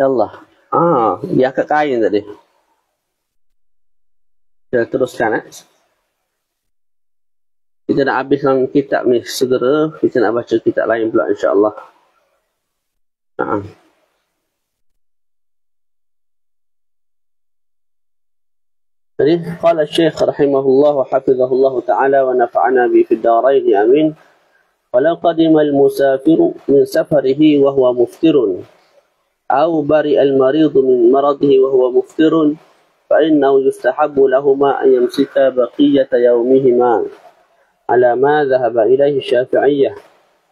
Ya Allah. Dia angkat kain tadi. Kita teruskan. Kita nak habiskan kitab ni segera. Kita nak baca kitab lain pula insyaAllah. Jadi, qala Syekh rahimahullah wa hafizahullah ta'ala wa nafa'ana bi fid darain amin. Walau qadima al-musafiru min safarihi wa huwa muftirun aw bari al-marid min maradihi wa huwa muftirun fa innahu yustahabbu lahumā an yamsika baqiyata yawmihimā ala ma dhahaba ilayhi Syafi'iyyah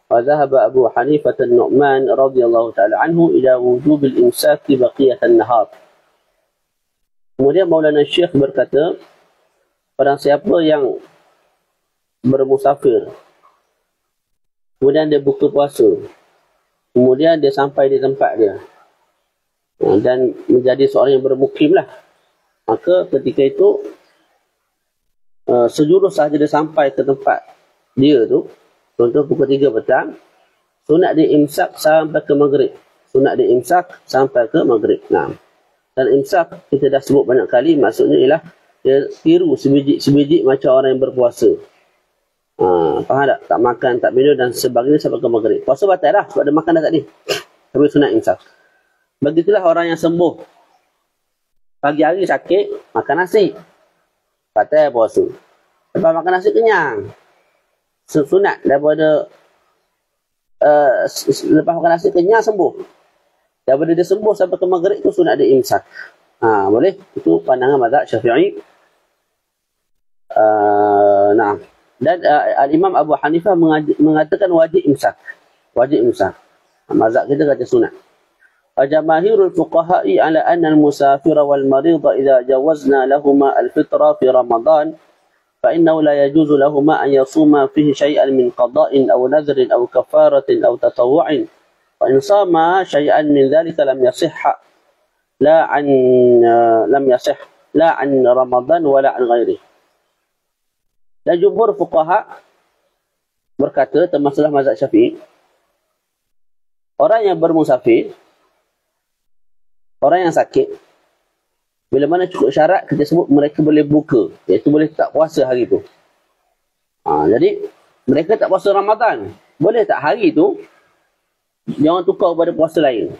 wa dhahaba Abu Hanifah an-Nu'man radhiyallahu ta'ala anhu ila wujub al-imsak baqiyat an-nahar. Kemudian Maulana Syekh berkata, barang siapa yang bermusafir, kemudian dia buka puasa, kemudian dia sampai di tempat dia, dan menjadi seorang yang bermukim lah, maka ketika itu, sejurus sahaja dia sampai ke tempat dia tu, contoh pukul 3 petang, sunat dia imsak sampai ke maghrib. Sunat dia imsak sampai ke maghrib. Dan imsak kita dah sebut banyak kali, maksudnya ialah dia tiru sebiji macam orang yang berpuasa. Faham tak? Tak makan, tak minum dan sebagainya sampai ke maghrib. Puasa batal lah sebab dia makan dah tadi. Tapi sunat imsak. Begitulah orang yang sembuh. Pagi hari sakit, makan nasi. Batal puasa. Lepas makan nasi kenyang. Sunat daripada lepas makan nasi kenyang sembuh. Daripada dia sembuh sampai ke maghrib itu sunat dia imsak. Boleh? Itu pandangan mazhab Syafi'i. Dan Al-Imam Abu Hanifah mengatakan wajib imsak. Wajib imsak. Mazhab kita kata sunat. Jamahirul fuqaha'i ala anna al-musafira wal marida idza jawazna lahumā al-fitra fi Ramadan fa innahu la yajuzu lahumā an yasuma fihi shay'an min qada'in aw nadhrin aw kafaratin aw tatawwu'in. وإن صام شيئا من ذلك لم يصح لا عن رمضان ولا عن غيره. Dan jumhur fuqaha berkata, termasuklah mazhab Syafi'i, orang yang bermusafir, orang yang sakit, bila mana cukup syarat, kita sebut mereka boleh buka, iaitu boleh tak puasa hari itu. Jadi mereka tak puasa Ramadan, boleh tak hari itu jangan tukar pada puasa lain.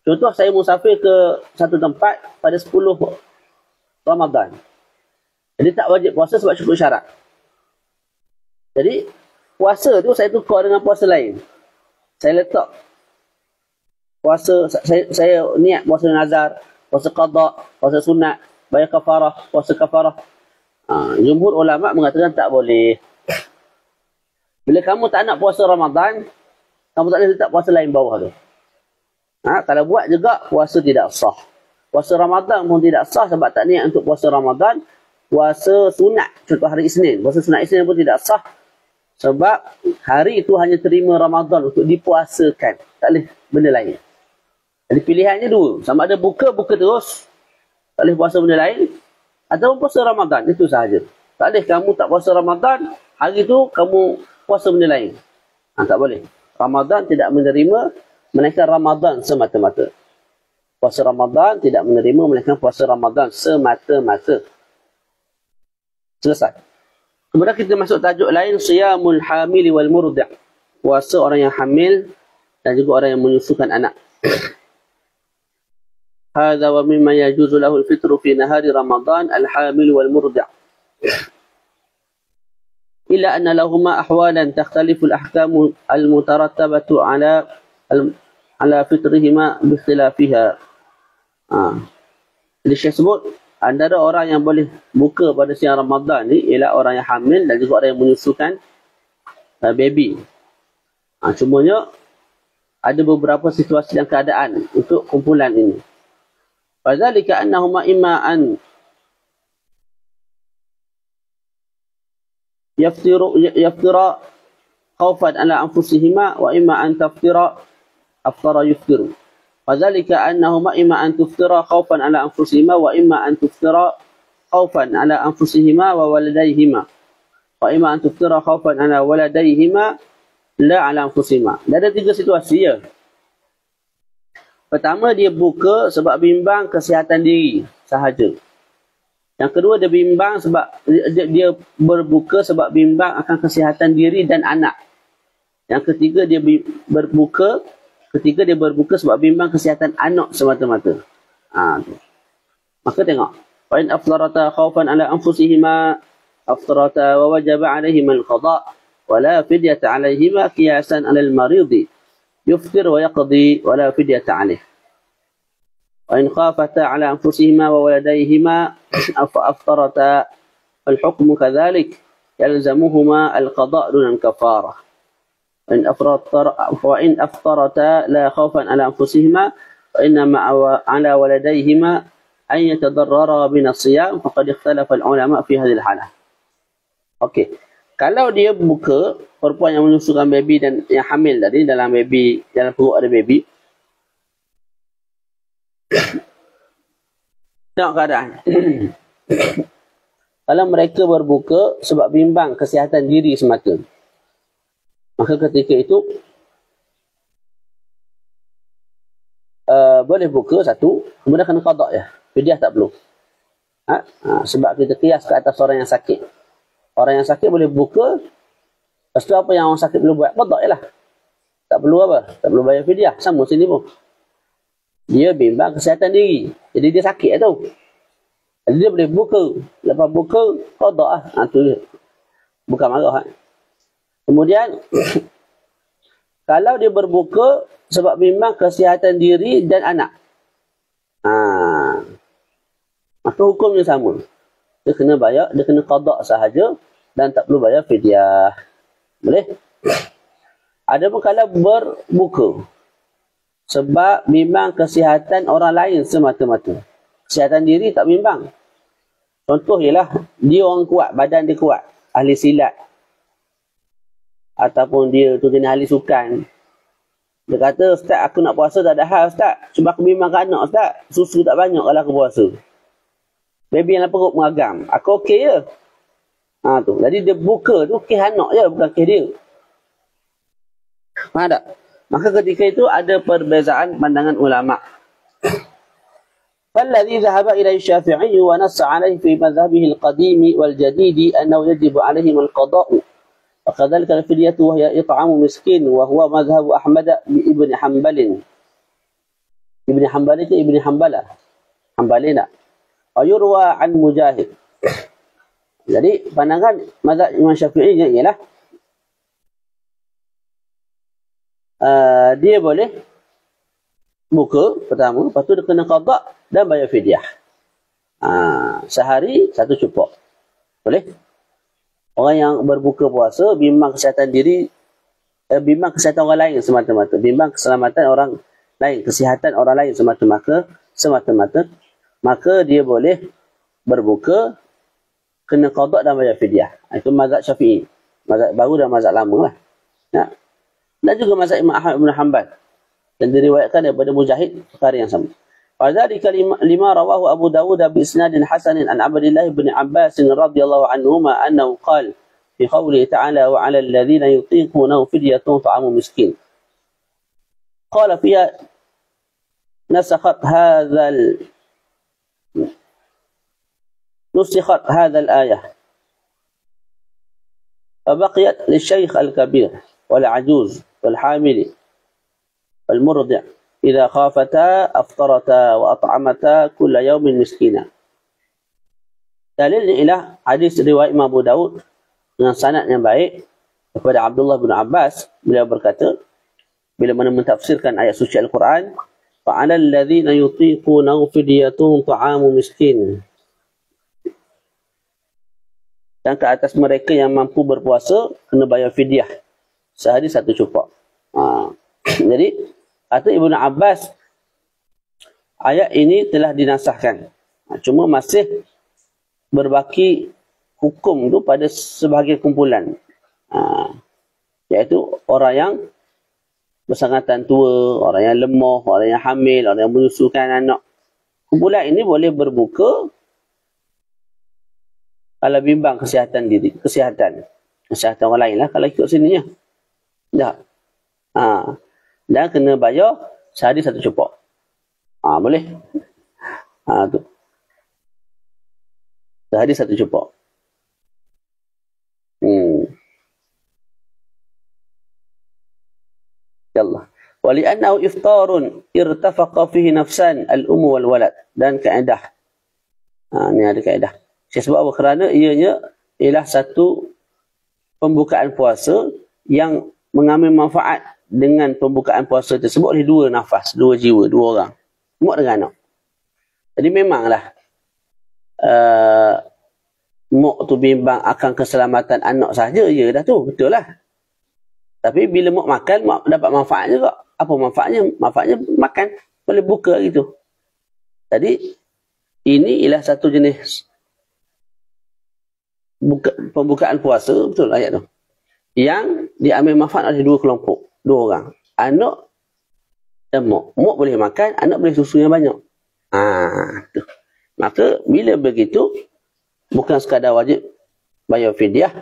Contoh, saya musafir ke satu tempat pada 10 Ramadan. Jadi tak wajib puasa sebab cukup syarat. Jadi puasa tu saya tukar dengan puasa lain. Saya letak puasa, saya niat puasa nazar, puasa qada, puasa sunat, bayar kafarah, puasa kafarah. Jumhur ulama mengatakan tak boleh. Bila kamu tak nak puasa Ramadan, kamu tak boleh letak puasa lain bawah tu. Kalau buat juga, puasa tidak sah. Puasa Ramadan pun tidak sah sebab tak niat untuk puasa Ramadan. Puasa sunat, contoh hari Isnin. Puasa sunat Isnin pun tidak sah. Sebab hari itu hanya terima Ramadan untuk dipuasakan. Tak boleh benda lain. Jadi pilihannya dua. Sama ada buka terus. Tak boleh puasa benda lain. Atau puasa Ramadan. Itu sahaja. Tak boleh kamu tak puasa Ramadan. Hari itu kamu puasa benda lain. Tak boleh. Ramadan tidak menerima melainkan Ramadan semata-mata. Puasa Ramadan tidak menerima melainkan puasa Ramadan semata-mata. Selesai. Kemudian kita masuk tajuk lain, Siyamul Hamili wal Murdi'. Puasa orang yang hamil dan juga orang yang menyusukan anak. Hadza wa mimma yajuzu lahu al-fitru fi nahari Ramadan al-hamil wal murdi'. إلا أن لهما أحوالا تختلف الأحكام المترتبة على فطرهما باختلافها. Jadi Syekh sebut, antara orang yang boleh buka pada siang Ramadan ni ialah orang yang hamil dan juga orang yang menyusukan baby. Cumanya ada beberapa situasi dan keadaan untuk kumpulan ini. Fadzalika annahuma imma an yaftira khawfan ala anfusihima wa imma an taftira aftara yuftiru. Fadzalika annahuma imma an tuftira khawfan ala anfusihima wa imma an tuftira khawfan ala anfusihima wa waladayhima. Wa imma an tuftira khawfan ala waladayhima la ala anfusihima. Ada tiga situasi ya. Pertama, dia buka sebab bimbang kesihatan diri sahaja. Yang kedua, dia bimbang sebab dia berbuka sebab bimbang akan kesihatan diri dan anak. Yang ketiga, dia berbuka sebab bimbang kesihatan anak semata-mata. Maka tengok. Wa in aftarata khaufan ala anfusihima aftarata wa wajaba alaihima al-qada' wa la fidyata alaihima qiyasan ala al-maridi yuftir wa yaqdi wa la fidyata alaih. Wa in khafata ala anfusihima wa waladayhima aftarata al-hukmu kadhalik yalzamuhuma al-qada' duna al-kafarah. وإن أفطرتا لا خوفا على أنفسهما وإنما على ولديهما أن يتضررا من الصيام فقد اختلف العلماء في هذه الحالة. Okey. Kalau dia buka, perempuan yang menyusukan baby dan yang hamil tadi dalam perut ada baby. Tengok keadaan. Kalau mereka berbuka sebab bimbang kesihatan diri semata, maka ketika itu boleh buka satu, kemudian kena qada ya. Fidyah tak perlu. Sebab kita kias ke atas orang yang sakit. Orang yang sakit boleh buka, lepas tu apa yang orang sakit perlu buat? Qada je lah. Tak perlu apa? Tak perlu bayar fidyah. Sama sini pun. Dia bimbang kesihatan diri. Jadi dia sakit tu. Jadi dia boleh buka. Lepas buka, qada lah. Tu je. Bukan marah. Kemudian, kalau dia berbuka sebab bimbang kesihatan diri dan anak, maka hukumnya sama. Dia kena bayar, dia kena qada sahaja dan tak perlu bayar fidyah. Boleh? Ada pun kalau berbuka sebab bimbang kesihatan orang lain semata-mata. Kesihatan diri tak bimbang. Contoh ialah, dia orang kuat, badan dia kuat, ahli silat. Ataupun dia tu jenis ahli sukan. Dia kata, Ustaz, aku nak puasa tak ada hal, Ustaz. Sebab aku bimbangkan anak, Ustaz. Susu tak banyak kalau aku puasa. Baby yang perut mengagam. Aku okey je. Tu. Jadi dia buka tu kes anak je, bukan kes dia. Faham tak? Maka ketika itu ada perbezaan pandangan ulama'. فالذي ذهب إليه الشافعي ونص عليه في مذهبه القديم والجديد أنه يجب عليهم القضاء وكذلك الفدية وهي إطعام مسكين وهو مذهب أحمد بن حنبل ابن حنبلنا ويروى عن مجاهد. Jadi pandangan mazhab Imam Syafi'i ialah dia boleh buka pertama, lepas tu dia kena qada dan bayar fidyah. Sehari satu cukup. Boleh? Orang yang berbuka puasa bimbang kesihatan diri, bimbang kesihatan orang lain semata-mata, bimbang keselamatan orang lain, kesihatan orang lain semata-mata, maka dia boleh berbuka, kena qada dan bayar fidyah. Itu mazhab Syafi'i, mazhab baru dan mazhab lama lah. Dan juga mazhab Imam Ahmad bin Hanbal, dan diriwayatkan daripada Mujahid perkara yang sama. وذلك لما رواه أبو داود بإسناد حسن عن عبد الله بن عباس رضي الله عنهما أنه قال في قوله تعالى وعلى الذين يطيقونه فدية طعام مسكين قال فيها نسخت هذا الآية فبقيت للشيخ الكبير والعجوز والحامل والمرضع إذا خافتا أفطرتا وأطعمتا كل يوم مسكينا. Dalilnya ialah hadis riwayat Imam Abu Daud dengan sanad yang baik kepada Abdullah bin Abbas. Beliau berkata, bila mana mentafsirkan ayat suci Al-Quran, فَعَلَى الَّذِينَ يُطِيقُونَهُ فِدْيَةٌ طَعَامُ مِسْكِينٍ. Dan ke atas mereka yang mampu berpuasa, kena bayar fidyah. Sehari satu cukup. Jadi, kata Ibnu Abbas, ayat ini telah dinasahkan. Cuma masih berbaki hukum tu pada sebahagian kumpulan. Iaitu orang yang bersangatan tua, orang yang lemah, orang yang hamil, orang yang menyusukan anak. Kumpulan ini boleh berbuka kalau bimbang kesihatan diri, kesihatan orang lain lah kalau ikut sini ya. Dan kena bayar sehari satu cukup. Boleh. Tu. Sehari satu cupok. Yallah. Wali'annahu iftarun irtafaqa fihi nafsan al-ummu wal walad. Dan kaedah. Ni ada kaedah. Sebab apa? Kerana ianya ialah satu pembukaan puasa yang mengambil manfaat dengan pembukaan puasa tersebut oleh dua nafas, dua jiwa, dua orang. Mak dengan anak. Jadi memanglah mak tu bimbang akan keselamatan anak saja, ya dah tu, betul lah. Tapi bila mak makan, mak dapat manfaat juga. Apa manfaatnya? Manfaatnya makan, boleh buka gitu. Jadi ini ialah satu jenis pembukaan puasa, betul ayat tu, yang diambil manfaat oleh dua kelompok, dua orang, anak dan mak. Mak boleh makan, anak boleh susu yang banyak. Tu. Maka bila begitu, bukan sekadar wajib bayar fidyah,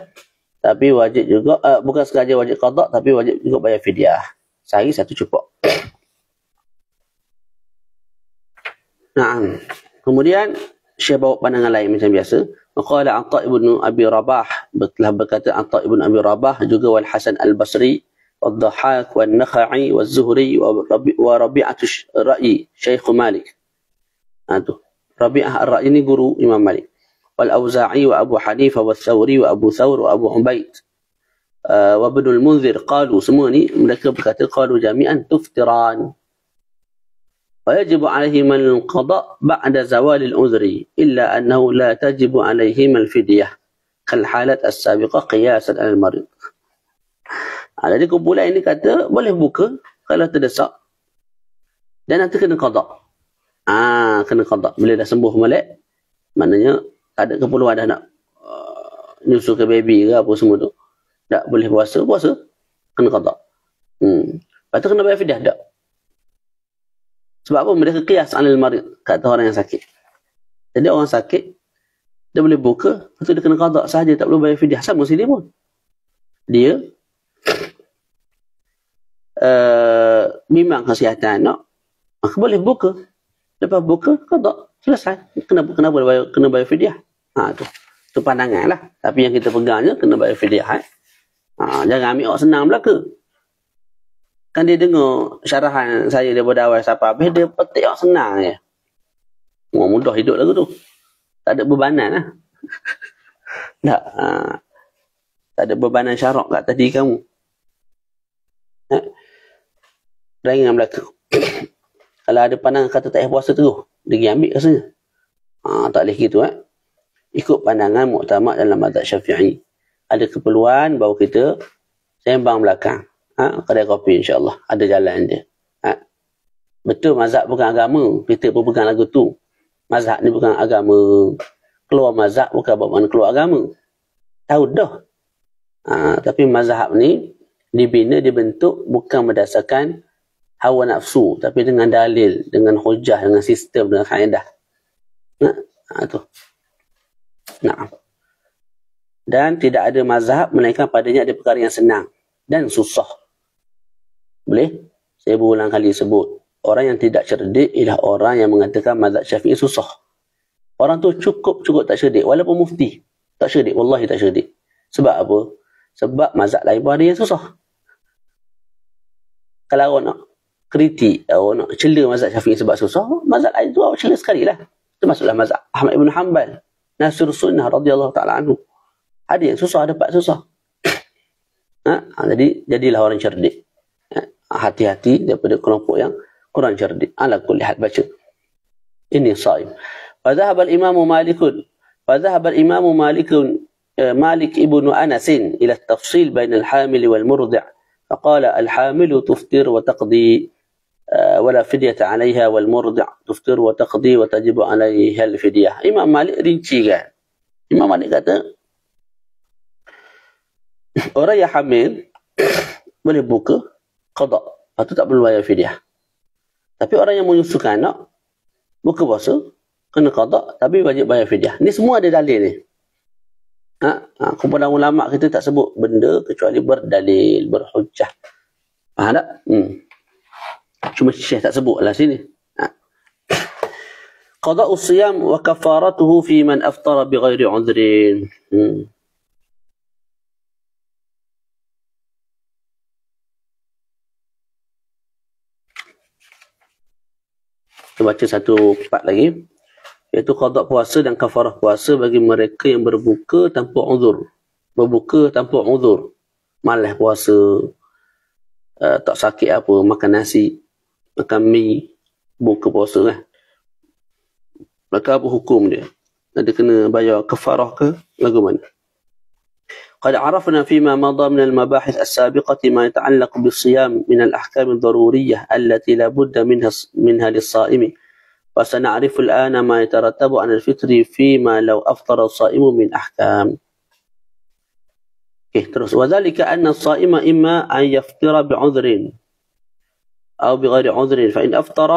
tapi wajib juga, bukan sekadar wajib qada, tapi wajib juga bayar fidyah. Sehari satu cupok. Kemudian Syekh bawa pandangan lain macam biasa. Qala Atha ibn Abi Rabah, telah berkata Atha ibn Abi Rabah, juga wal Hasan al-Basri, wal Dhahhak, wal Nakhai, wal Zuhri, wa Rabi'atu Ra'i, Syekh Malik. Tu. Rabi'ah ar-Ra'i ini guru Imam Malik. Wal Auza'i wa Abu Hanifah wa Thawri wa Abu Thawr wa Abu Ubaid wa Ibnul Munzir qalu, semua ni mereka berkata qalu jami'an tuftiran. ويجب عليهما القضاء بعد زوال العذر إلا أنه لا تجب عليهما الفدية كالحالة السابقة قياسا على المريض. Jadi kumpulan ini kata boleh buka kalau terdesak dan nanti kena qada. Kena qada bila dah sembuh balik, maknanya tak ada keperluan dah nak nyusu ke baby ke apa semua tu, tak boleh puasa kena qada. Lepas tu kena bayar fidyah tak? Sebab apa? Mereka qiyas alal marid, kata orang yang sakit. Jadi orang sakit dia boleh buka, lepas tu dia kena qada sahaja, tak perlu bayar fidyah. Sama sini pun dia bimbang kesihatan anak, maka boleh buka, lepas buka qada, selesai. Kenapa bayar fidyah? Tu pandangan lah. Tapi yang kita pegangnya kena bayar fidyah. Jangan ambil awak senang belaka. Kan dia dengar syarahan saya daripada awal sampai habis, dia petik awak senang je. Mudah hidup lagu tu. Tak ada bebanan lah. Tak. Tak ada bebanan syarak kat tadi kamu. Ringan belaka. Kalau ada pandangan kata tak payah puasa terus, dia pergi ambil rasanya. Tak boleh gitu. Ikut pandangan muktamad dalam mazhab Syafi'i. Ada keperluan baru kita sembang belakang. Kedai kopi insyaAllah ada jalan dia. Betul mazhab bukan agama, kita pun pegang lagu tu. Mazhab ni bukan agama. Keluar mazhab bukan bermakna keluar agama. Tahu dah. Tapi mazhab ni dibina, dibentuk bukan berdasarkan hawa nafsu, tapi dengan dalil, dengan hujah, dengan sistem, dengan kaedah. Tu. Dan tidak ada mazhab melainkan padanya ada perkara yang senang dan susah. Boleh? Saya berulang kali sebut. Orang yang tidak cerdik ialah orang yang mengatakan mazhab Syafi'i susah. Orang tu cukup tak cerdik. Walaupun mufti, tak cerdik. Wallahi tak cerdik. Sebab apa? Sebab mazhab lain pun ada yang susah. Kalau awak nak kritik, awak nak cela mazhab Syafi'i sebab susah, mazhab lain tu awak cela sekali lah. Termasuklah mazhab Ahmad ibn Hanbal, Nasir Sunnah radhiyallahu ta'ala anhu. Ada yang susah, dapat susah. Jadi jadilah orang cerdik. Hati-hati daripada kelompok yang kurang cerdik. Ala kulli hal, baca. Ini saim. Fadhahab al-Imam Malik Malik ibn Anas ila at-tafsil bain al-hamil wal murdi'. Faqala al-hamil tuftir wa taqdi ولا فدية عليها والمرضع تفطر وتقضي وتجب عليها الفدية. Imam Malik rincikan. Imam Malik kata orang yang hamil boleh buka qada, lepas tu tak perlu bayar fidyah. Tapi orang yang menyusukan anak buka puasa kena qada tapi wajib bayar fidyah. Ni semua ada dalil ni. Kumpulan ulama kita tak sebut benda kecuali berdalil, berhujjah. Faham tak? Cuma Syekh tak sebut lah sini. Qada'u siyam wa kafaratuhu fi man aftara bighairi udhrin. Kita baca satu part lagi. Iaitu qada' puasa dan kafarah puasa bagi mereka yang berbuka tanpa uzur. Berbuka tanpa uzur. Malas puasa, tak sakit apa, makan nasi, makan mi, buka puasa lah. Maka apa hukum dia? Ada kena bayar kafarah ke? Lagu mana? قد عرفنا فيما مضى من المباحث السابقة ما يتعلق بالصيام من الأحكام الضرورية التي لا بد منها للصائم وسنعرف الآن ما يترتب عن الفطر فيما لو أفطر الصائم من أحكام. terus وذلك أن الصائم إما أن يفطر بعذر أو بغير عذر فإن أفطر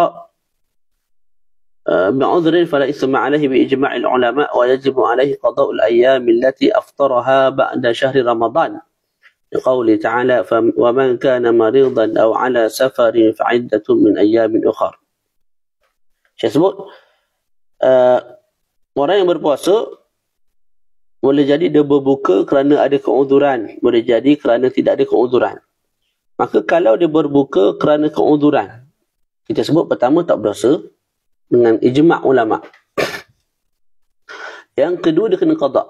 بعذر فلا إثم عليه بإجماع العلماء ويجب عليه قضاء الأيام التي أفطرها بعد شهر رمضان لقوله تعالى ومن كان مريضا أو على سفر فعدة من أيام أخر. Saya sebut orang yang berpuasa boleh jadi dia berbuka kerana ada keuzuran, boleh jadi kerana tidak ada keuzuran. Maka kalau dia berbuka kerana keuzuran, kita sebut pertama tak berdosa dengan ijma' ulama'. Yang kedua dia kena qada'.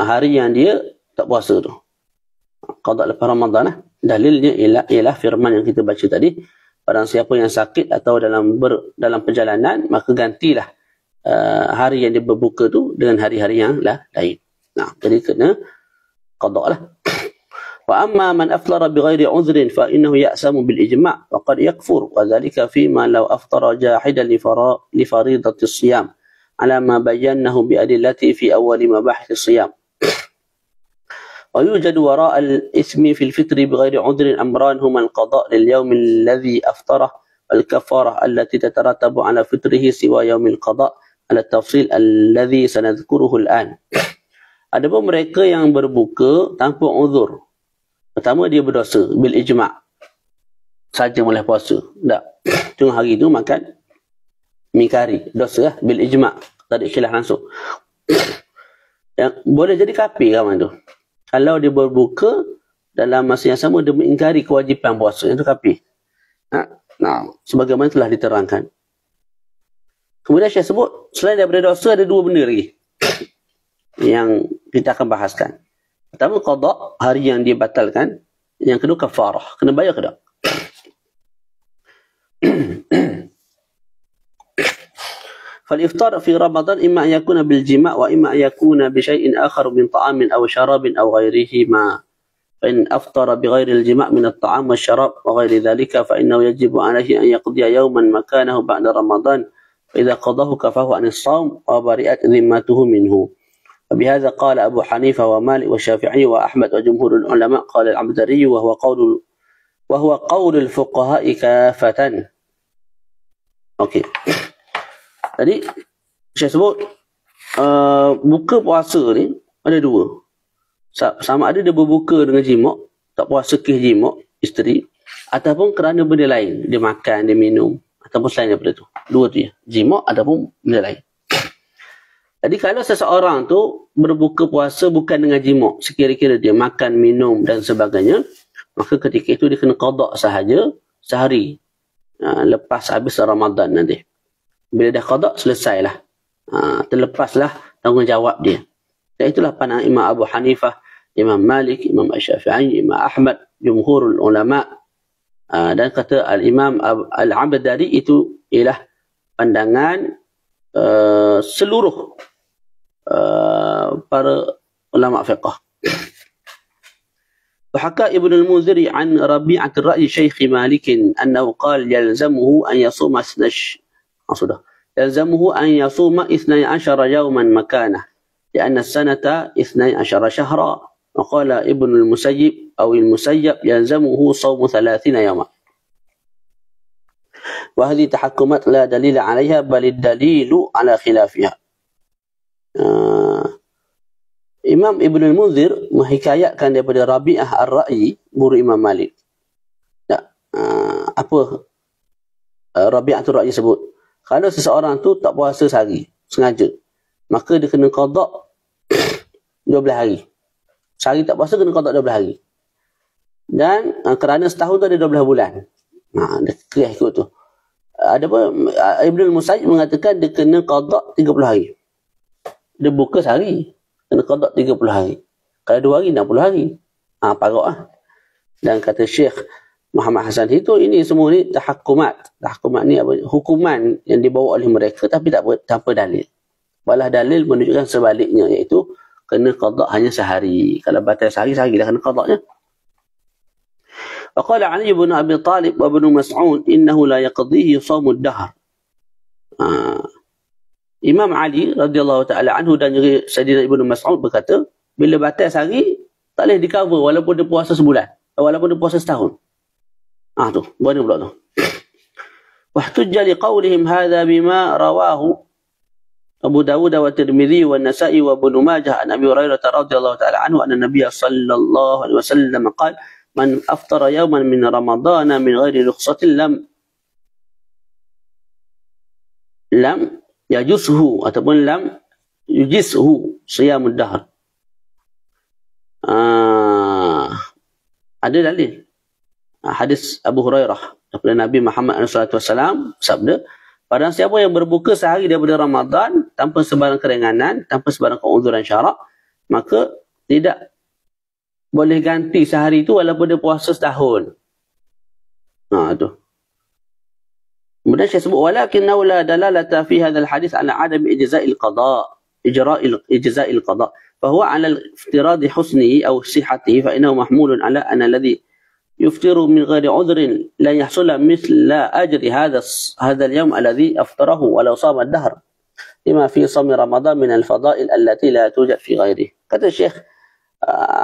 Hari yang dia tak puasa tu. Qada' lepas Ramadan lah. Dalilnya ialah firman yang kita baca tadi. Barang siapa yang sakit atau dalam perjalanan, maka gantilah hari yang dia berbuka tu dengan hari-hari yang lain. Jadi kena qada' lah. وأما من أفطر بغير عذر فإنه يأسم بالإجماع وقد يكفر وذلك فيما لو أفطر جاحدا لفريضة الصيام على ما بينه بأدلته في أول مباحث الصيام. ويوجد وراء الإثم في الفطر بغير عذر أمران هما القضاء لليوم الذي أفطره والكفارة التي تترتب على فطره سوى يوم القضاء على التفصيل الذي سنذكره الآن. Adapun mereka yang berbuka tanpa uzur, pertama dia berdosa bil ijma', saja boleh puasa. Tak, tengah hari tu makan mi kari, dosa lah bil ijma', tak ada khilaf langsung. Yang boleh jadi kafir kawan tu. Kalau dia berbuka dalam masa yang sama dia mengingkari kewajipan puasa, itu kafir. Sebagaimana telah diterangkan. Kemudian saya sebut selain daripada dosa ada dua benda lagi yang kita akan bahaskan. Pertama qada', hari yang dia batalkan. Yang kedua kafarah, kena bayar ke tak? فالإفطار في رمضان إما أن يكون بالجماع وإما أن يكون بشيء آخر من طعام أو شراب أو غيرهما. فإن أفطر بغير الجماع من الطعام والشراب وغير ذلك فإنه يجب عليه أن يقضي يوما مكانه بعد رمضان فإذا قضاه كفاه عن الصوم وبرئت ذمته منه. وبهذا قال أبو حنيفة ومالك والشافعي وأحمد وجمهور العلماء. قال العبدري وهو قول الفقهاء كافة. Okey. Jadi saya sebut buka puasa ni ada dua. Sama ada dia berbuka dengan jimak, tak puasa kes jimak isteri, ataupun kerana benda lain, dia makan, dia minum, ataupun selain daripada tu. Dua tu ya, jimak ataupun benda lain. Jadi kalau seseorang tu berbuka puasa bukan dengan jimak, sekira-kira dia makan, minum dan sebagainya, maka ketika itu dia kena qada' sahaja sehari lepas habis Ramadan nanti. Bila dah qada' selesailah. Terlepaslah tanggungjawab dia. Dan itulah pandangan Imam Abu Hanifah, Imam Malik, Imam Syafi'i, Imam Ahmad, jumhurul ulama. Dan kata Al-Imam Al-Abdari itu ialah pandangan seluruh para ulama fiqh. وحكى ابن المنذر عن ربيعة الرأي شيخ مالك أنه قال يلزمه أن يصوم 12 يوما مكانه لأن السنة 12 شهرا. وقال ابن المسيب أو المسيب يلزمه صوم 30 يوما. وهذه تحكمات لا دليل عليها بل الدليل على خلافها. Imam Ibn al-Munzir menghikayatkan daripada Rabi'ah ar-Ra'yi, guru Imam Malik. Apa Rabi'ah ar-Ra'yi sebut? Kalau seseorang tu tak puasa sehari, sengaja, maka dia kena qada 12 hari. Sehari tak puasa kena qada 12 hari. Dan kerana setahun tu ada 12 bulan. Dia kira ikut tu. Ada apa? Ibn al-Musayyib mengatakan dia kena qada 30 hari. Dia buka sehari, kena qada 30 hari. Kalau 2 hari, 60 hari. Parok lah. Dan kata Syekh Muhammad Hasan itu, ini semua ni tahakkumat. Tahakkumat ni apa? Hukuman yang dibawa oleh mereka tapi tanpa dalil. Malah dalil menunjukkan sebaliknya, iaitu kena qada hanya sehari. Kalau batal sehari dah kena qadanya. وقال علي بن أبي طالب وابن مسعود إنه لا يقضيه صوم الدهر. Imam Ali radhiyallahu ta'ala anhu dan juga Sayyidina Ibnu Mas'ud berkata, bila batal sehari tak boleh di-cover walaupun dia puasa sebulan, walaupun dia puasa setahun. Tu, mana pula tu? Wahtujja liqaulihim hadha bima rawahu Abu Dawud wa Tirmidzi wa Nasa'i wa Ibnu Majah an Abi Hurairah radhiyallahu ta'ala anhu anna Nabiy sallallahu alaihi wasallam qala man aftara yawman min Ramadhan min ghairi rukhsatin lam yajuzhu ataupun lam yujizhu siyamud dahr. Ada dalil. Hadis Abu Hurairah daripada Nabi Muhammad SAW sabda, barang siapa yang berbuka sehari daripada Ramadan tanpa sebarang keringanan, tanpa sebarang keuzuran syarak, maka tidak boleh ganti sehari itu walaupun dia puasa setahun. Tu. Kemudian saya sebut walakinnahu la dalalata fi hadzal hadis ala adam ijza'il qada, ijza'il qada. فهو على الافتراض حسنه أو صحته فإنه محمول على أن الذي يفطر من غير عذر لا يحصل مثل أجر هذا اليوم الذي أفطره ولو صام الدهر لما في صوم رمضان من الفضائل التي لا توجد في غيره. Kata Syekh,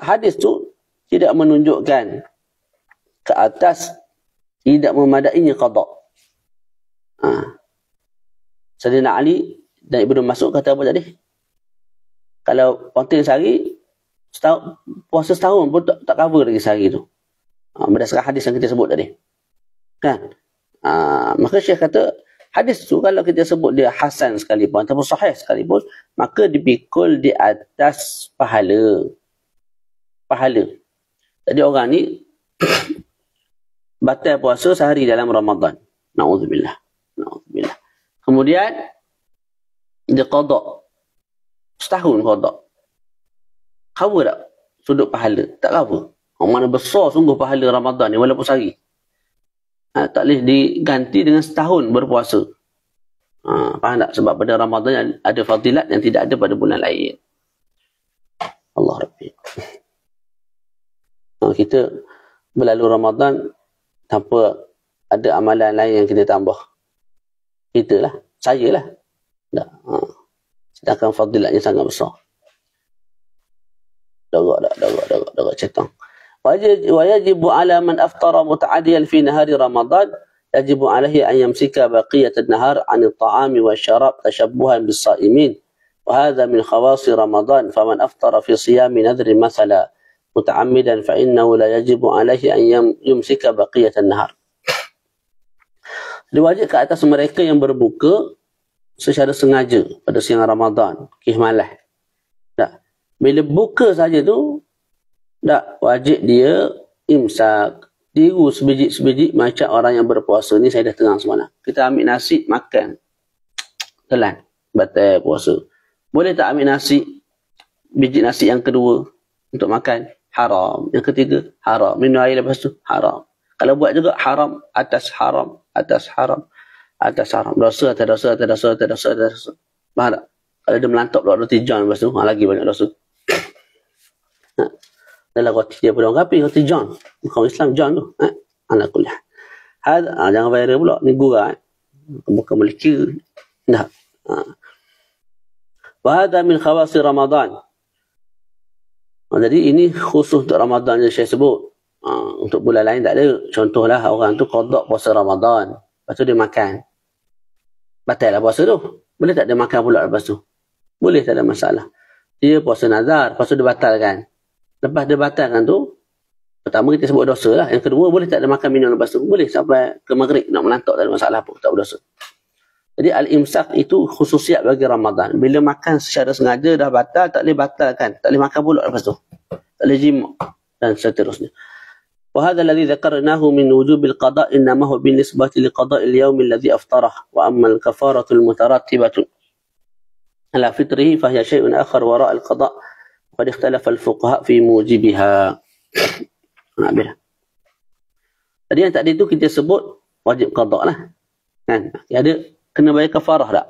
hadis tu tidak menunjukkan ke atas tidak memadainya qada. Sayyidina Ali dan Ibnu Mas'ud kata apa tadi? Kalau kontin sehari, puasa setahun pun tak cover lagi sehari tu. Berdasarkan hadis yang kita sebut tadi. Kan? Maka Syekh kata, hadis tu kalau kita sebut dia hasan sekalipun, ataupun sahih sekalipun, maka dipikul di atas pahala. Jadi orang ni, batal puasa sehari dalam Ramadan. Na'udzubillah. Kemudian, dia qada. Setahun qada. Cover tak sudut pahala? Tak cover. Mana besar sungguh pahala Ramadan ni walaupun sehari. Tak boleh diganti dengan setahun berpuasa. Faham tak? Sebab pada Ramadan ada fadilat yang tidak ada pada bulan lain. Allah Rabbi. Kita berlalu Ramadan tanpa ada amalan lain yang kita tambah. Kita lah. Saya lah. Sedangkan fadilatnya sangat besar. Darat cetang. ويجب على من أفطر متعديا في نهار رمضان يجب عليه أن يمسك بقية النهار عن الطعام والشراب تشبها بالصائمين وهذا من خواص رمضان فمن أفطر في صيام نذر مثلا متعمدا فإنه لا يجب عليه أن يمسك بقية النهار. Diwajib ke atas mereka yang berbuka secara sengaja pada siang Ramadan, kihmalah. Tak. Bila buka saja tu, tak wajib dia imsak, tiru sebiji-sebiji macam orang yang berpuasa. Ni saya dah terang semalam. Kita ambil nasi, makan. Telan. Batal puasa. Boleh tak ambil nasi, biji nasi yang kedua untuk makan? Haram. Yang ketiga, haram. Minum air lepas tu, haram. Kalau buat juga, haram, atas haram, atas haram, atas haram. Dosa atas dosa, atas dosa, atas dosa, atas dosa. Faham tak? Kalau dia melantak pula roti John lepas tu, lagi banyak dosa. Dalam roti dia pun orang kapi, roti John. Bukan Islam John tu. Anak kuliah. Jangan viral pula. Ni gurau. Bukan Malaysia. Dah. Wahada min khawasi Ramadan. Jadi ini khusus untuk Ramadan yang saya sebut. Untuk bulan lain tak ada. Contohlah orang tu qada puasa Ramadan. Lepas tu dia makan. Batal lah puasa tu. Boleh tak dia makan pula lepas tu? Boleh, tak ada masalah. Dia puasa nazar. Lepas tu dia batalkan. Lepas dia batalkan tu, pertama kita sebut dosa lah. Yang kedua, boleh tak ada makan minum lepas tu? Boleh sampai ke maghrib nak melantak, tak ada masalah pun, tak berdosa. Jadi al-imsak itu khususiat bagi Ramadan. Bila makan secara sengaja dah batal, tak boleh batalkan. Tak boleh makan pula lepas tu. Tak boleh jima' dan seterusnya. وهذا الذي ذكرناه من وجوب القضاء إنما هو بالنسبة لقضاء اليوم الذي أفطره وأما الكفارة المترتبة على فطره فهي شيء آخر وراء القضاء وقد اختلف الفقهاء في موجبها. Tadi yang tadi itu kita sebut wajib qada lah. Kan? Ada kena bayar kafarah tak?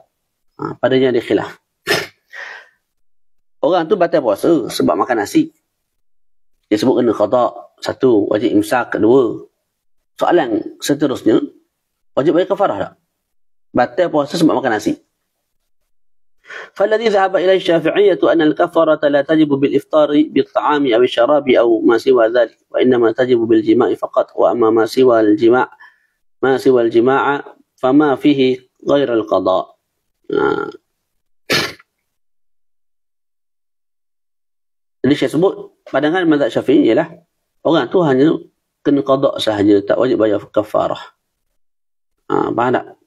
Padanya ada khilaf. Orang tu batal puasa sebab makan nasi. Dia sebut kena qada. Satu, wajib imsak. Kedua, soalan seterusnya, wajib bayar kafarah tak? Batal puasa sebab makan nasi. فالذي ذهب إليه الشافعية أن الكفارة لا تجب بالإفطار بالطعام أو الشراب أو ما سوى ذلك وإنما تجب بالجماع فقط وأما ما سوى الجماع فما فيه غير القضاء. Jadi saya sebut pandangan mazhab Syafi'i ialah orang tu hanya kena qada sahaja, tak wajib bayar kafarah. Faham tak?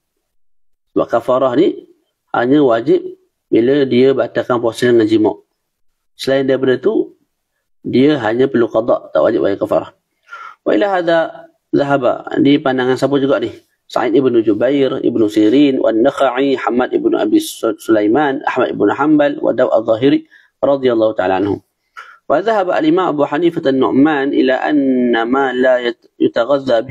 Sebab kafarah ni hanya wajib bila dia batalkan puasa dengan jima'. Selain daripada tu, dia hanya perlu qada, tak wajib bayar kafarah. Wa ila hadha zahaba. Di pandangan siapa juga ni? Sa'id ibn Jubair, Ibn Sirin, Wan-Nakha'i, Hamad ibn Abi Sulaiman, Ahmad ibn Hanbal, wa Daw' al-Zahiri radhiyallahu ta'ala anhum. Wa dhahaba al-Imam Abu Hanifah an-Nu'man ila anna ma la yutaghadha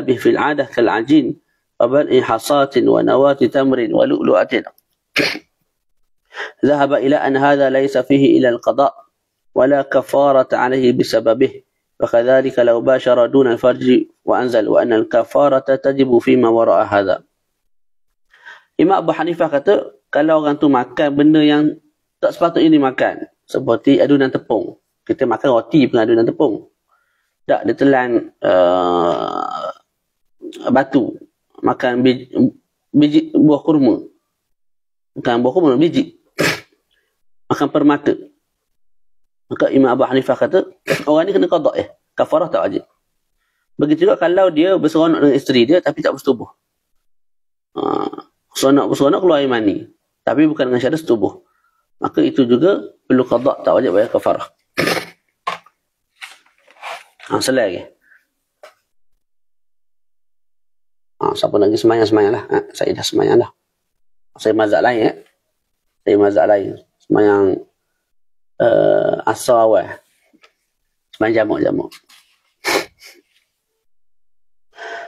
bih fi al-'adah kal-'ajin وبلع حصاة ونواة تمر ولؤلؤة ذهب إلى أن هذا ليس فيه إلى القضاء ولا كفارة عليه بسببه وكذلك لو باشر دون الفرج وأنزل وأن الكفارة تجب فيما وراء هذا. Imam Abu Hanifah kata kalau orang tu makan benda yang tak sepatutnya dimakan, seperti adunan tepung. Kita makan roti pun adunan tepung. Tak, dia telan batu. Makan biji buah kurma. Bukan buah kurma, biji. Makan permata. Maka Imam Abu Hanifah kata, orang ni kena qada kafarah tak wajib. Begitu juga kalau dia berseronok dengan isteri dia tapi tak bersetubuh. Berseronok keluar air mani. Tapi bukan dengan syarat setubuh. Maka itu juga perlu qada, tak wajib bayar kafarah. Selesai lagi. Siapa nak pergi semayang lah. Saya dah semayang dah. Saya mazhab lain. Saya mazhab lain. Semayang asar awal. Semayang jamak-jamak.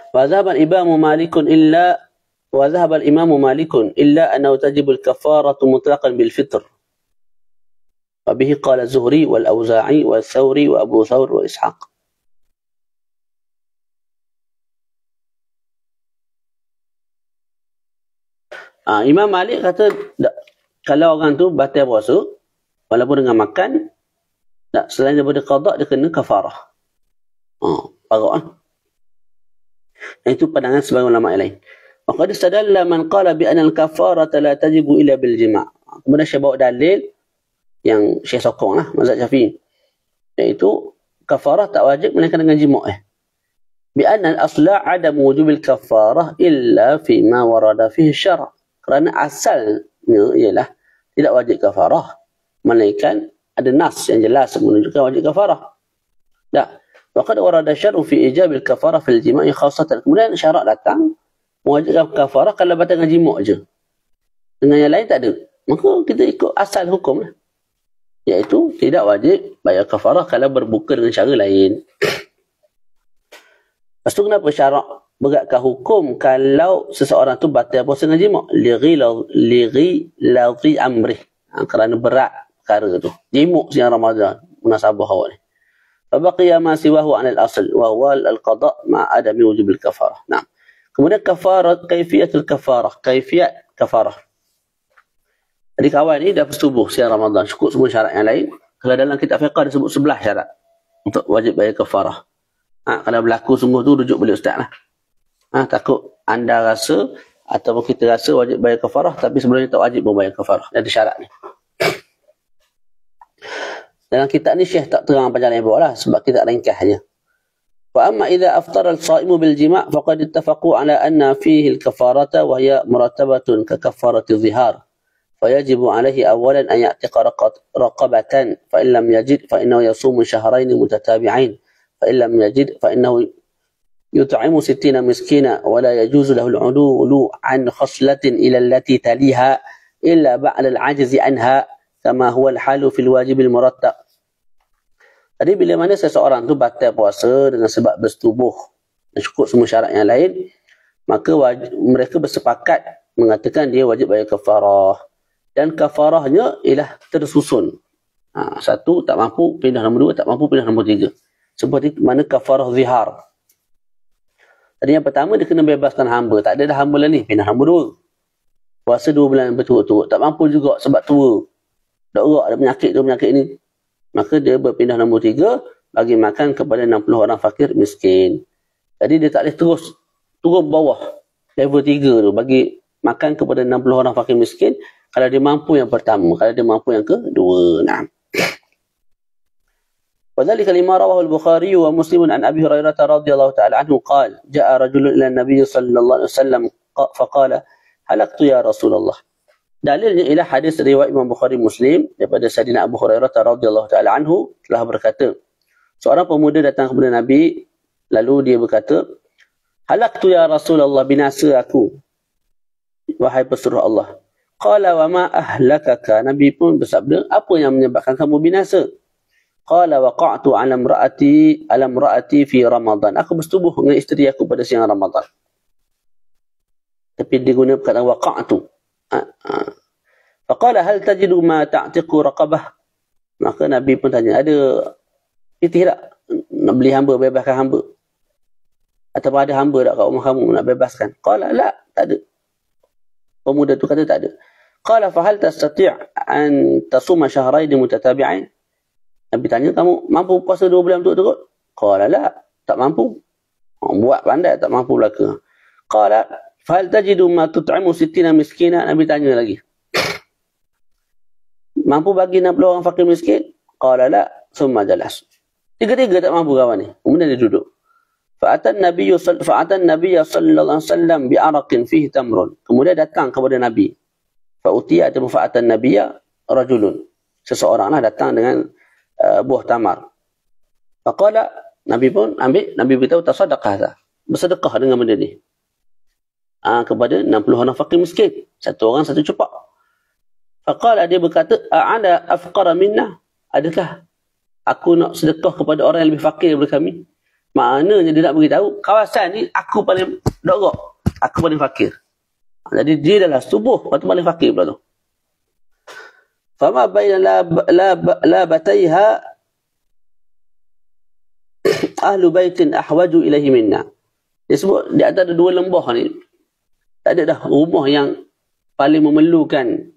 وذهب الإمام مالك إلا أنه تجب الكفارة مطلقا بالفطر وبه قال الزهري والأوزاعي والثوري وأبو ثور وإسحاق. Imam Malik kata kalau orang tu batal puasa walaupun dengan makan, tak, selain daripada qada dia kena kafarah. Parah. Itu pandangan sebagian ulama yang lain. Waqad istadalla man qala bi anna al-kafarata la tajibu illa bil jima'. Kemudian Syekh bawa dalil yang Syekh sokong lah mazhab Syafi'i, iaitu kafarah tak wajib melainkan dengan jima'. Bi anna al-asla 'adam wujubil kafarah illa fi ma warada fihi syara'. Kerana asalnya ialah tidak wajib kafarah melainkan ada nas yang jelas menunjukkan wajib kafarah. Tak. Waqad warada syar'u fi ijabil kafarah fil jima'i khassatan. Kemudian syarak datang mewajibkan kafarah kalau batal dengan jima' je. Dengan yang lain tak ada. Maka kita ikut asal hukum lah. Iaitu tidak wajib bayar kafarah kalau berbuka dengan cara lain. Lepas tu kenapa syarak beratkan hukum kalau seseorang tu batal puasa dengan jima'? Lighi amrih. Kerana berat perkara tu. Jima' siang Ramadan. Munasabah awak ni. Fabaqiya ma siwahu anil asl. Wa huwa al-qada' ma'adami wujubil kafarah. Nah. Kemudian kafarat, kaifiyatul kafarah. Kaifiyat kafarah. Jadi kawan ni dah bersetubuh siang Ramadan. Cukup semua syarat yang lain. Kalau dalam kitab fiqah disebut 11 syarat untuk wajib bayar kafarah. Kalau berlaku semua tu rujuk balik ustaz lah. Takut anda rasa ataupun kita rasa wajib bayar kafarah tapi sebenarnya tak wajib membayar kafarah. Ada syarat ni. Dalam kitab ni Syekh tak terang panjang lebar lah sebab kita ringkas je. وأما إذا أفطر الصائم بالجماع فقد اتفقوا على أن فيه الكفارة وهي مرتبة ككفارة الظهار، فيجب عليه أولا أن يعتق رقبة، فإن لم يجد فإنه يصوم شهرين متتابعين، فإن لم يجد فإنه يطعم 60 مسكينا، ولا يجوز له العدول عن خصلة إلى التي تليها إلا بعد العجز عنها كما هو الحال في الواجب المرتب. Jadi bila mana seseorang tu batal puasa dengan sebab bersetubuh dan cukup semua syarat yang lain, maka mereka bersepakat mengatakan dia wajib bayar kafarah. Dan kafarahnya ialah tersusun. Satu, tak mampu, pindah nombor 2, tak mampu, pindah nombor 3. Seperti mana kafarah zihar. Tadi yang pertama, dia kena bebaskan hamba. Tak ada dah hamba lah ni, pindah nombor 2. Puasa 2 bulan berturut-turut. Tak mampu juga sebab tua. Dah urak, ada penyakit ni. Maka dia berpindah nombor 3, bagi makan kepada 60 orang fakir miskin. Jadi dia tak boleh terus turun bawah level 3 tu, bagi makan kepada 60 orang fakir miskin kalau dia mampu yang pertama, kalau dia mampu yang kedua. Naam. وذلك لما رواه البخاري ومسلم عن أبي هريرة رضي الله تعالى عنه قال جاء رجل إلى النبي صلى الله عليه وسلم فقال هلكت يا رسول الله. Dalilnya ialah hadis riwayat Imam Bukhari Muslim daripada Sayyidina Abu Hurairah radhiyallahu taala anhu telah berkata, seorang pemuda datang kepada Nabi, lalu dia berkata, halaktu ya Rasulullah, binasa aku wahai pesuruh Allah. Qala wa ma ahlakaka, Nabi pun bersabda, apa yang menyebabkan kamu binasa? Qala waqa'tu ala imraati fi Ramadan, aku bersetubuh dengan isteri aku pada siang Ramadan. Tapi digunakan perkataan waqa'tu. Faqala hal tajidu ma ta'tiqu raqabah, maka Nabi pun tanya, ada titih tak nak beli hamba, bebaskan hamba, atau ada hamba tak kat rumah kamu nak bebaskan? Qala la, tak ada. Pemuda tu kata tak ada. Qala fa hal tastati' an tasuma shahrayn mutatabi'ain, Nabi tanya, kamu mampu puasa 2 bulan berturut-turut? Qala la, tak mampu. Buat pandai tak mampu belaka. Qala fahal tajidu ma tut'imu 60 miskina, Nabi tanya lagi, mampu bagi 60 orang fakir miskin? Qala la, summa jalas. Tiga-tiga tak mampu kawan ni. Kemudian dia duduk. Fa'atan Nabi sallallahu alaihi wasallam bi'araqin fihi tamrun. Kemudian datang kepada Nabi. Fa'utiya atau fa'atan Nabiyya rajulun. Seseoranglah datang dengan buah tamar. Faqala, Nabi pun ambil, Nabi beritahu tasaddaqah, bersedekah dengan benda ni. Kepada 60 orang fakir miskin. Satu orang satu cepak. Faqala, dia berkata, a'ala afqara minna, adakah aku nak sedekah kepada orang yang lebih fakir daripada kami? Maknanya dia nak beritahu, kawasan ni aku paling dorok, aku paling fakir. Jadi dia adalah setubuh, waktu paling fakir pula tu. Fama baina la bataiha ahlu baitin ahwaju ilaihi minna. Dia sebut di antara 2 lembah ni, tak ada dah rumah yang paling memerlukan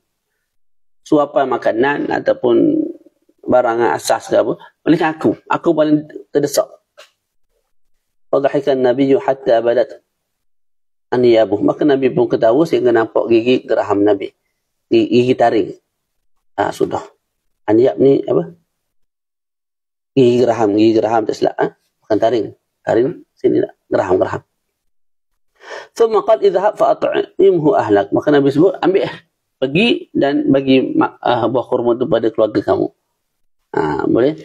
suapan makanan ataupun barangan asas ke apa, melainkan aku paling terdesak. Fadhahikan Nabi hatta badat aniyabuh, maka Nabi pun ketawa sehingga nampak gigi geraham Nabi, gigi taring. Sudah. Aniyab ni apa? Gigi geraham tak silap. Bukan taring. Taring sini tak. Geraham. Thumma qad idhhab fa at'imhu ahlak, maka Nabi sebut, ambil, pergi dan bagi buah kurma tu pada keluarga kamu. Boleh?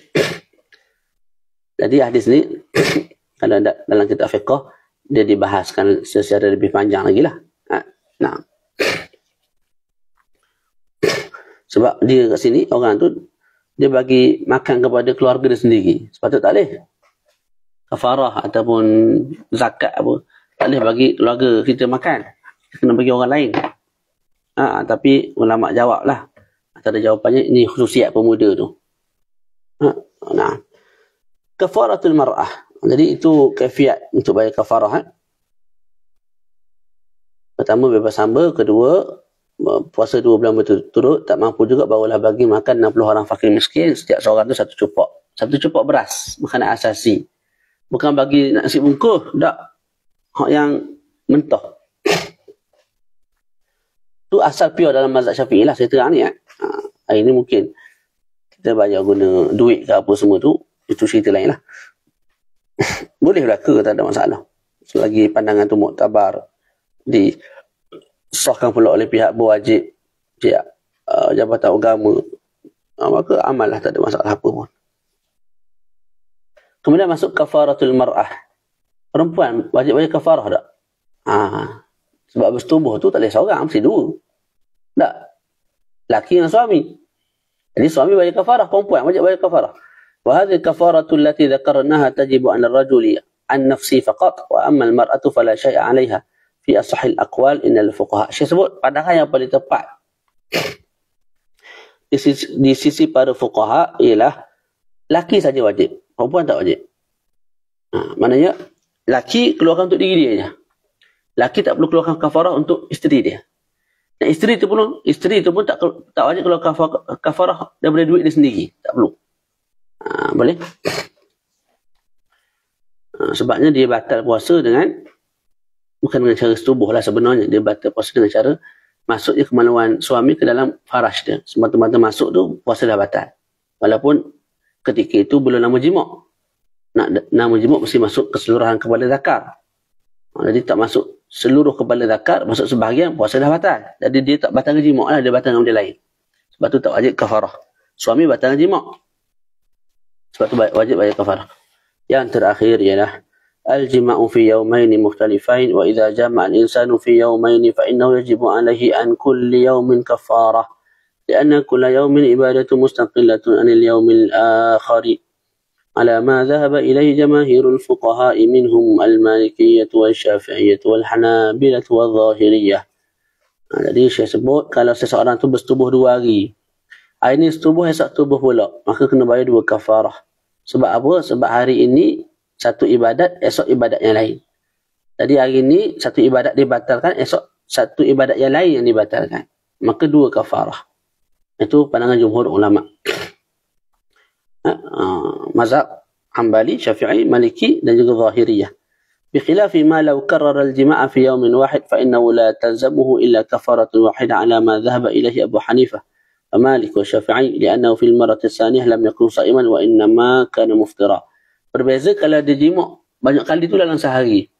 Jadi hadis ni kalau dalam kitab fiqh dia dibahaskan secara lebih panjang lagi lah. Nah. Sebab dia kat sini, orang tu dia bagi makan kepada keluarga dia sendiri. Sepatutnya tak boleh kafarah ataupun zakat apa, tak boleh bagi keluarga kita makan, kena bagi orang lain. Tapi ulama jawab lah, antara jawapannya ini khususiat pemuda tu. Nah, kafaratul mar'ah, jadi itu kaifiat untuk bayar kafarah. Pertama, bebas hamba. Kedua, puasa 2 bulan berturut-turut. Tak mampu juga, barulah bagi makan 60 orang fakir miskin. Setiap seorang tu satu cupak beras, makanan asasi. Bukan bagi nasi bungkus, tak. Hak yang mentah. Tu asal pure dalam mazhab Syafi'i lah saya terang ni. Hari ni mungkin kita bayar guna duit ke apa semua tu, itu cerita lain lah. Boleh berlaku, tak ada masalah. Selagi pandangan tu muktabar, disahkan pula oleh pihak berwajib, pihak jabatan agama, maka amal lah, tak ada masalah apa pun. Kemudian masuk kafaratul mar'ah. Perempuan wajib bayar kafarah tak? Sebab bersetubuh tu tak boleh seorang, mesti dua. Tak. Laki dengan suami. Jadi suami bayar kafarah, perempuan wajib bayar kafarah. Wa hadhihi kafaratul lati dzakarnaha tajibu 'ala ar-rajuli an nafsi faqat wa amma al-mar'atu fala syai'a 'alayha fi ashahil aqwal innal fuqaha. Syekh sebut pandangan yang paling tepat di sisi para fuqaha ialah laki saja wajib, perempuan tak wajib. Maknanya laki keluarkan untuk diri dia je. Laki tak perlu keluarkan kafarah untuk isteri dia. Dan isteri tu pun tak wajib keluar kafarah daripada duit dia sendiri, tak perlu. Boleh? Sebabnya dia batal puasa bukan dengan cara setubuh lah sebenarnya. Dia batal puasa dengan cara masuknya kemaluan suami ke dalam farash dia. Semata-mata masuk tu, puasa dah batal. Walaupun ketika itu belum nama jimak. Nama jimak mesti masuk keseluruhan kepala zakar. Jadi tak masuk seluruh kepala zakar, masuk sebahagian, puasa dah batal. Jadi dia tak batal dengan jimak lah, dia batal dengan benda lain. Sebab tu tak wajib kafarah. Suami batal dengan jimak, sebab tu wajib bayar kafarah. Yang terakhir ialah al-jima'u fi yawmaini mukhtalifain wa idza jama'a al-insanu fi yawmaini fa innahu yajibu 'alayhi an kulli yawmin kafarah li'anna kulla yawmin ibadatu mustaqillatun 'anil yawmil akhari على ما ذهب إليه جماهير الفقهاء منهم المالكية والشافعية والحنابلة والظاهرية. Jadi saya sebut, kalau seseorang tu bersetubuh 2 hari, hari ni setubuh, esok setubuh pula, maka kena bayar 2 kafarah. Sebab apa? Sebab hari ini satu ibadat, esok ibadat yang lain. Jadi hari ni satu ibadat dibatalkan, esok satu ibadat yang lain yang dibatalkan, maka 2 kafarah. Itu pandangan jumhur ulama. Mazhab Hanbali, Syafi'i, Maliki dan juga Zahiriyah. Bikhilafi ma law karrara al-jima'a fi yawmin wahid fa innahu la talzamuhu illa kafaratun wahida ala ma dhahaba ilayhi Abu Hanifah wa Malik wa Syafi'i li'annahu fil marrati tsaniyah lam yakun sha'iman wa innama kana muftira. Berbeza kalau dia jimak banyak kali tu dalam sehari.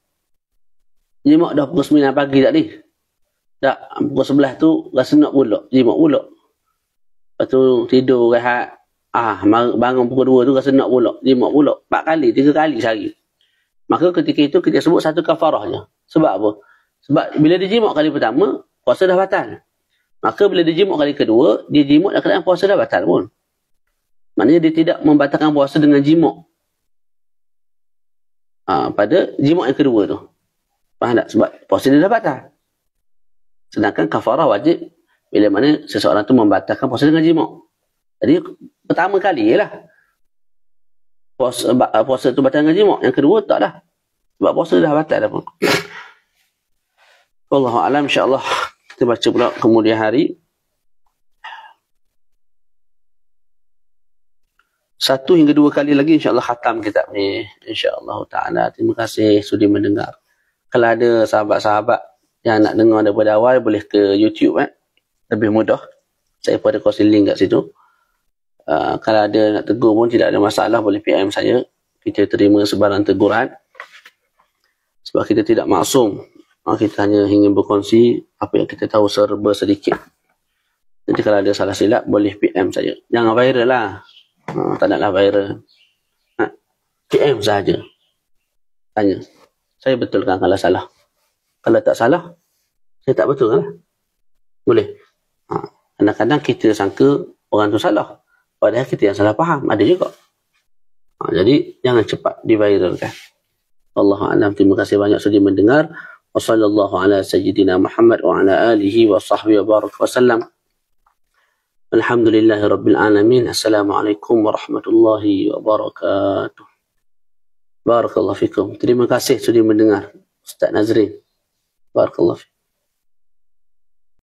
Jimak dah pukul 9 pagi tadi. Tak, pukul 11 tu rasa nak pula, jimak pula. Lepas tu tidur rehat. Bangun pukul 2 tu rasa nak pula, jimak pula. 4 kali, 3 kali sehari. Maka ketika itu kita sebut satu kafarahnya. Sebab apa? Sebab bila dia jimak kali pertama, puasa dah batal. Maka bila dia jimak kali kedua, dia jimak dalam keadaan puasa dah batal pun. Maknanya dia tidak membatalkan puasa dengan jimak. Pada jimak yang kedua tu. Faham tak? Sebab puasa dia dah batal. Sedangkan kafarah wajib bila mana seseorang tu membatalkan puasa dengan jimak. Jadi pertama kali lah puasa tu batal dengan jimak. Yang kedua tak dah. Sebab puasa dah batal dah pun. Wallahu a'lam, insya-Allah kita baca pula kemudian hari. 1 hingga 2 kali lagi insya-Allah khatam kitab ni. Insya-Allah taala. Terima kasih sudi mendengar. Kalau ada sahabat-sahabat yang nak dengar daripada awal, boleh ke YouTube lebih mudah. Saya pun ada kongsi link kat situ. Kalau ada nak tegur pun tidak ada masalah, boleh PM saya. Kita terima sebarang teguran. Sebab kita tidak maksum. Kita hanya ingin berkongsi apa yang kita tahu serba sedikit. Jadi kalau ada salah silap, boleh PM saya. Jangan viral lah. Tak naklah viral. PM sahaja. Tanya. Saya betulkan kalau salah. Kalau tak salah, saya tak betul lah. Boleh. Kadang-kadang kita sangka orang tu salah. Padahal kita yang salah faham. Ada juga. Jadi, jangan cepat diviralkan. Allahu a'lam. Terima kasih banyak sudi mendengar. Wa sallallahu ala sayyidina Muhammad wa ala alihi wa sahbihi wa barak wa sallam. Alhamdulillahi rabbil alamin. Assalamualaikum warahmatullahi wabarakatuh. Barakallahu fikum. Terima kasih sudi mendengar. Ustaz Nazrin. Barakallahu fikum.